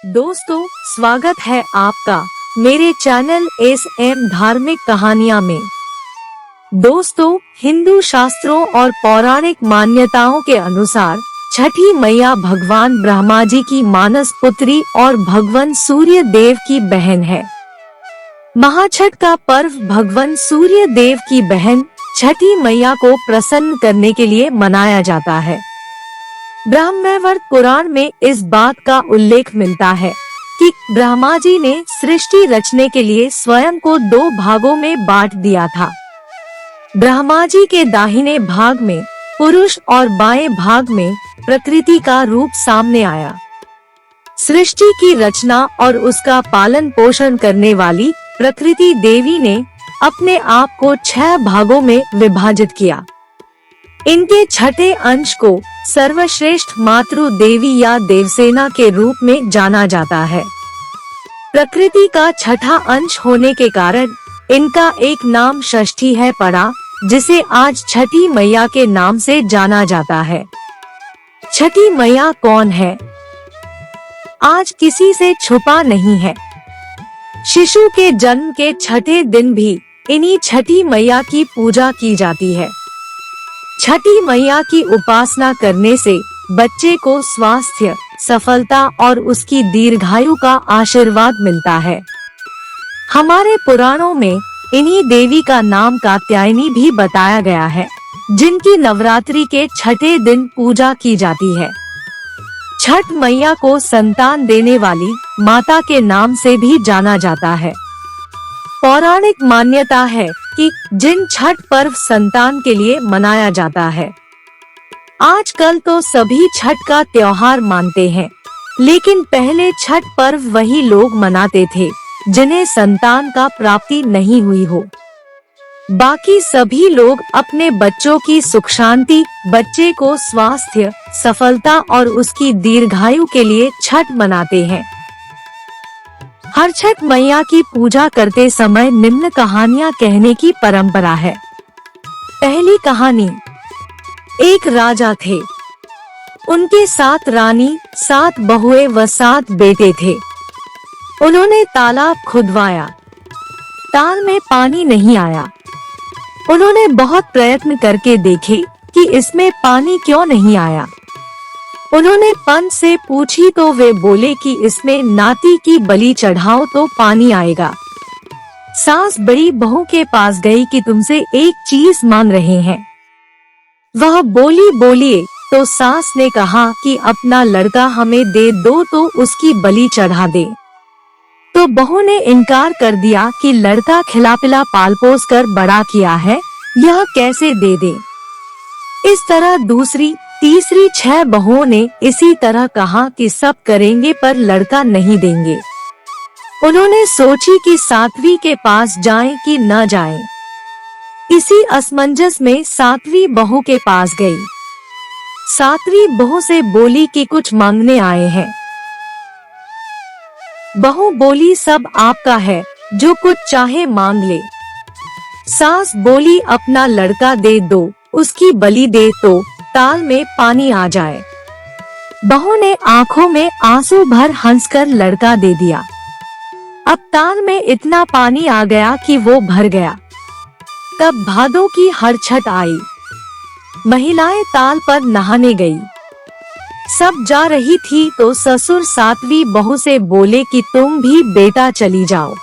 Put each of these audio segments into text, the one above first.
दोस्तों, स्वागत है आपका मेरे चैनल एस.एम. धार्मिक कहानियाँ में। दोस्तों, हिंदू शास्त्रों और पौराणिक मान्यताओं के अनुसार छठी मैया भगवान ब्रह्मा जी की मानस पुत्री और भगवान सूर्य देव की बहन है। महाछठ का पर्व भगवान सूर्य देव की बहन छठी मैया को प्रसन्न करने के लिए मनाया जाता है। ब्रह्मवैवर्त पुराण में इस बात का उल्लेख मिलता है कि ब्रह्मा जी ने सृष्टि रचने के लिए स्वयं को 2 भागों में बांट दिया था। ब्रह्मा जी के दाहिने भाग में पुरुष और बाएं भाग में प्रकृति का रूप सामने आया। सृष्टि की रचना और उसका पालन पोषण करने वाली प्रकृति देवी ने अपने आप को 6 भागों में विभाजित किया। इनके छठे अंश को सर्वश्रेष्ठ मातृ देवी या देवसेना के रूप में जाना जाता है। प्रकृति का छठा अंश होने के कारण इनका एक नाम षष्ठी है पड़ा, जिसे आज छठी मैया के नाम से जाना जाता है। छठी मैया कौन है, आज किसी से छुपा नहीं है। शिशु के जन्म के छठे दिन भी इन्हीं छठी मैया की पूजा की जाती है। छठी मैया की उपासना करने से बच्चे को स्वास्थ्य, सफलता और उसकी दीर्घायु का आशीर्वाद मिलता है। हमारे पुराणों में इन्हीं देवी का नाम कात्यायनी भी बताया गया है, जिनकी नवरात्रि के छठे दिन पूजा की जाती है। छठ मैया को संतान देने वाली माता के नाम से भी जाना जाता है। पौराणिक मान्यता है कि जिन छठ पर्व संतान के लिए मनाया जाता है। आजकल तो सभी छठ का त्योहार मानते हैं, लेकिन पहले छठ पर्व वही लोग मनाते थे जिन्हें संतान का प्राप्ति नहीं हुई हो। बाकी सभी लोग अपने बच्चों की सुख शांति, बच्चे को स्वास्थ्य, सफलता और उसकी दीर्घायु के लिए छठ मनाते हैं। हर छठ मैया की पूजा करते समय निम्न कहानियाँ कहने की परंपरा है। पहली कहानी। एक राजा थे। उनके 7 रानी, 7 बहुएं व 7 बेटे थे। उन्होंने तालाब खुदवाया, ताल में पानी नहीं आया। उन्होंने बहुत प्रयत्न करके देखे कि इसमें पानी क्यों नहीं आया। उन्होंने पंत से पूछी तो वे बोले कि इसमें नाती की बलि चढ़ाओ तो पानी आएगा। सास बड़ी बहू के पास गई कि तुमसे एक चीज मांग रहे हैं। वह बोलिए तो सास ने कहा कि अपना लड़का हमें दे दो तो उसकी बलि चढ़ा दे। तो बहू ने इनकार कर दिया कि लड़का खिला पिला पाल पोस कर बड़ा किया है, यह कैसे दे दे। इस तरह दूसरी, तीसरी 6 बहुओं ने इसी तरह कहा कि सब करेंगे पर लड़का नहीं देंगे। उन्होंने सोची कि 7वीं के पास जाएं कि न जाएं। इसी असमंजस में 7वीं बहू के पास गई। 7वीं बहू से बोली कि कुछ मांगने आए हैं। बहू बोली सब आपका है, जो कुछ चाहे मांग ले। सास बोली अपना लड़का दे दो, उसकी बलि दे तो ताल में पानी आ जाए। बहू ने आंखों में आंसू भर हंसकर लड़का दे दिया। अब ताल में इतना पानी आ गया कि वो भर गया। तब भादों की हर छठ आई। महिलाएं ताल पर नहाने गई। सब जा रही थी तो ससुर 7वीं बहू से बोले कि तुम भी बेटा चली जाओ।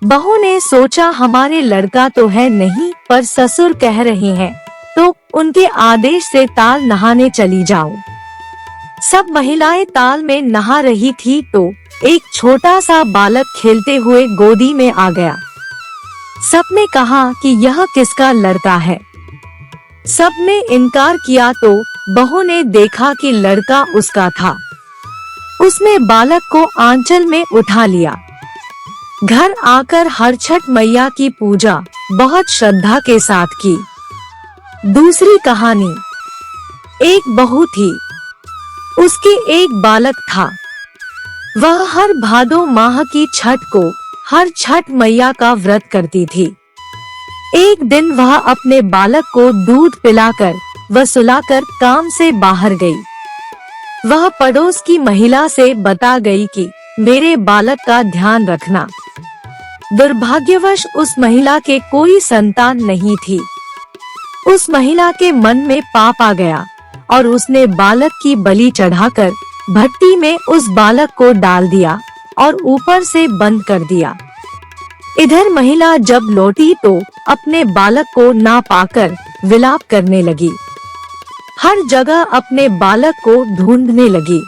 बहू ने सोचा हमारे लड़का तो है नहीं, पर ससुर कह रहे हैं तो उनके आदेश से ताल नहाने चली जाओ। सब महिलाएं ताल में नहा रही थी तो एक छोटा सा बालक खेलते हुए गोदी में आ गया। सबने कहा कि यह किसका लड़का है। सबने इनकार किया तो बहू ने देखा कि लड़का उसका था। उसने बालक को आंचल में उठा लिया। घर आकर हर छठ मैया की पूजा बहुत श्रद्धा के साथ की। दूसरी कहानी। एक बहू थी, उसके एक बालक था। वह हर भादों माह की छठ को हर छठ मैया का व्रत करती थी। एक दिन वह अपने बालक को दूध पिलाकर व सुलाकर काम से बाहर गई। वह पड़ोस की महिला से बता गई कि मेरे बालक का ध्यान रखना। दुर्भाग्यवश उस महिला के कोई संतान नहीं थी। उस महिला के मन में पाप आ गया और उसने बालक की बलि चढ़ाकर भट्टी में उस बालक को डाल दिया और ऊपर से बंद कर दिया। इधर महिला जब लौटी तो अपने बालक को ना पाकर विलाप करने लगी। हर जगह अपने बालक को ढूंढने लगी।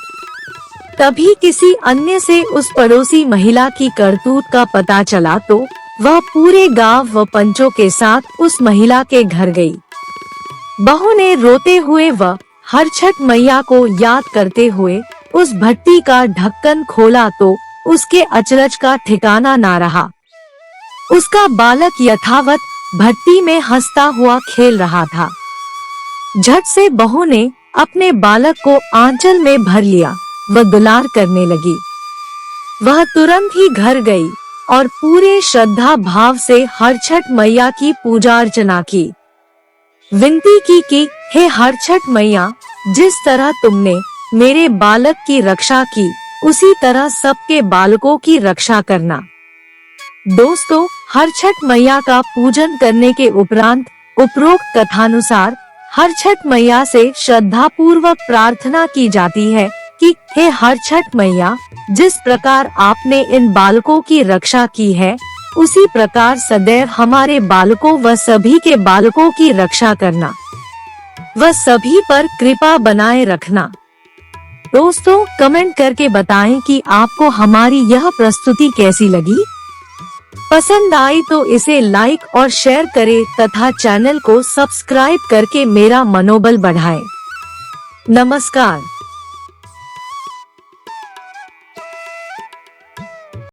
तभी किसी अन्य से उस पड़ोसी महिला की करतूत का पता चला तो वह पूरे गांव व पंचों के साथ उस महिला के घर गई। बहू ने रोते हुए व हर छठ मैया को याद करते हुए उस भट्टी का ढक्कन खोला तो उसके अचरज का ठिकाना ना रहा। उसका बालक यथावत भट्टी में हंसता हुआ खेल रहा था। झट से बहू ने अपने बालक को आंचल में भर लिया व दुलार करने लगी। वह तुरंत ही घर गई और पूरे श्रद्धा भाव से हर छठ मैया की पूजा अर्चना की। विनती की कि हे हर छठ मैया, जिस तरह तुमने मेरे बालक की रक्षा की उसी तरह सबके बालकों की रक्षा करना। दोस्तों, हर छठ मैया का पूजन करने के उपरांत उपरोक्त कथानुसार हर छठ मैया से श्रद्धा पूर्वक प्रार्थना की जाती है कि हे हर छठ मैया, जिस प्रकार आपने इन बालकों की रक्षा की है उसी प्रकार सदैव हमारे बालकों व सभी के बालकों की रक्षा करना व सभी पर कृपा बनाए रखना। दोस्तों, कमेंट करके बताएं कि आपको हमारी यह प्रस्तुति कैसी लगी। पसंद आई तो इसे लाइक और शेयर करें तथा चैनल को सब्सक्राइब करके मेरा मनोबल बढ़ाएं। नमस्कार।